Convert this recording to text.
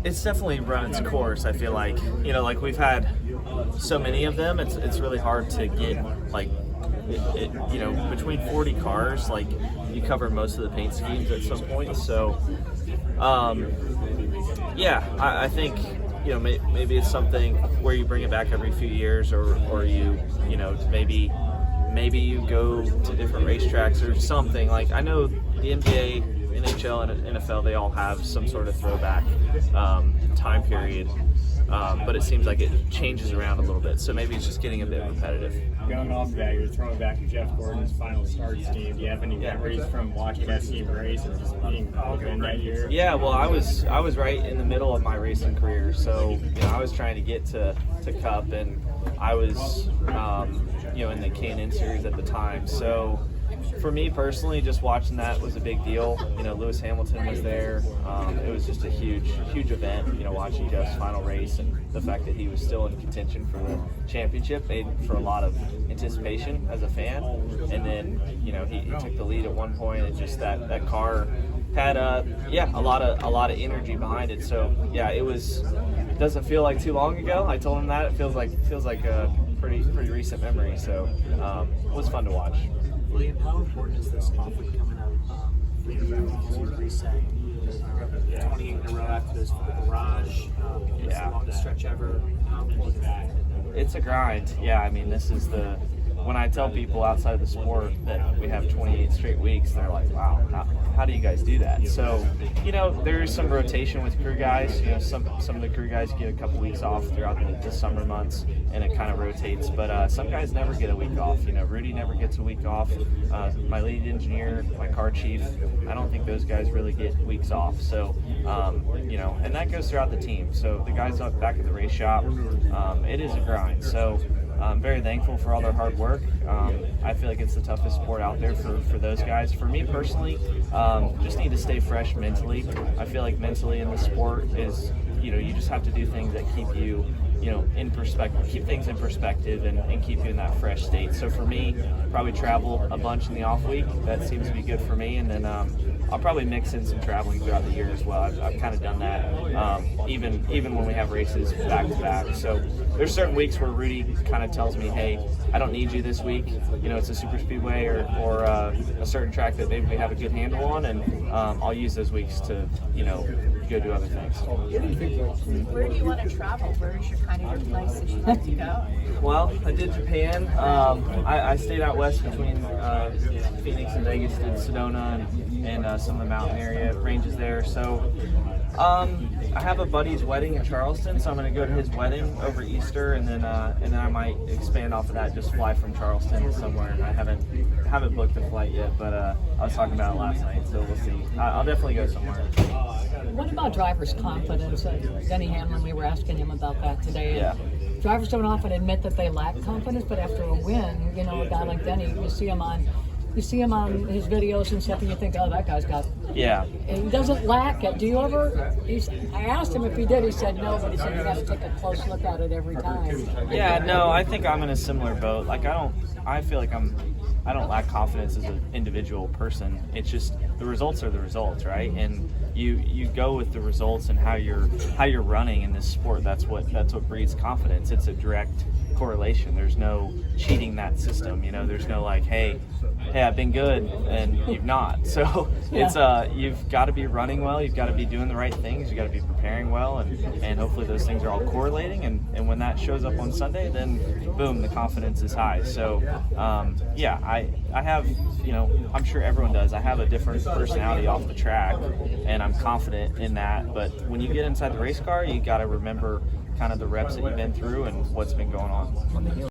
It's definitely run its course. I feel like, like we've had so many of them. It's really hard to get between 40 cars, like you cover most of the paint schemes at some point. So, I think maybe it's something where you bring it back every few years, or you maybe you go to different racetracks or something. Like I know the NBA, NHL, and NFL, they all have some sort of throwback time period, but it seems like it changes around a little bit. So maybe it's just getting a bit repetitive. Going off of that, you're throwing back to Jeff Gordon's final start scheme. Do you have any memories from watching that scheme race and just being in that year? Yeah, well, I was right in the middle of my racing career, so I was trying to get to Cup, and I was in the K&N series at the time. So for me personally, just watching that was a big deal. Lewis Hamilton was there. It was just a huge event. Watching Jeff's final race and the fact that he was still in contention for the championship made for a lot of anticipation as a fan. And then he took the lead at one point, and just that car had a lot of energy behind it. So it doesn't feel like too long ago. I told him that it feels like a pretty recent memory. So it was fun to watch. William, how important is this often coming out for you to reset? 28 in a row after this for the garage. It's the longest stretch ever. How important is that? It's a grind. Yeah, I mean, this is when I tell people outside of the sport that we have 28 straight weeks, they're like, wow, how do you guys do that? So, there's some rotation with crew guys. Some of the crew guys get a couple weeks off throughout the summer months, and it kind of rotates. But some guys never get a week off. Rudy never gets a week off. My lead engineer, my car chief, I don't think those guys really get weeks off. So, and that goes throughout the team. So the guys up back at the race shop, it is a grind. So I'm very thankful for all their hard work. I feel like it's the toughest sport out there for those guys. For me personally, just need to stay fresh mentally. I feel like mentally in the sport is, you just have to do things that keep you, in perspective, keep things in perspective and keep you in that fresh state. So for me, probably travel a bunch in the off week. That seems to be good for me. And then I'll probably mix in some traveling throughout the year as well. I've kind of done that, even when we have races back to back. So there's certain weeks where Rudy kind of tells me, hey, I don't need you this week. It's a super speedway or a certain track that maybe we have a good handle on, and I'll use those weeks to, go do other things. Where do you want to travel? Where is your place that you'd like to go? Well, I did Japan. I stayed out west between Phoenix and Vegas, did Sedona and some of the mountain area ranges there. So I have a buddy's wedding in Charleston, so I'm going to go to his wedding over Easter, and then I might expand off of that, just fly from Charleston somewhere. I haven't booked a flight yet, but I was talking about it last night, so we'll see. I'll definitely go somewhere. What about drivers' confidence? Denny Hamlin, we were asking him about that today. Yeah. Drivers don't often admit that they lack confidence, but after a win, a guy like Denny, you see him on his videos and stuff, and you think, oh, that guy's got. Yeah. And he doesn't lack it. Do you ever? I asked him if he did. He said no, but he said you got to take a close look at it every time. Yeah. No, I think I'm in a similar boat. Like I feel like I don't lack confidence as an individual person. It's just the results are the results, right? And you go with the results and how you're running in this sport. That's what breeds confidence. It's a direct correlation. There's no cheating that system. There's no like, hey, I've been good and you've not. So it's you've got to be running well. You've got to be doing the right things. You got to be preparing well, and hopefully those things are all correlating. And when that shows up on Sunday, then boom, the confidence is high. So I have, I'm sure everyone does. I have a different personality off the track, and I'm confident in that. But when you get inside the race car, you got to remember kind of the reps that you've been through and what's been going on.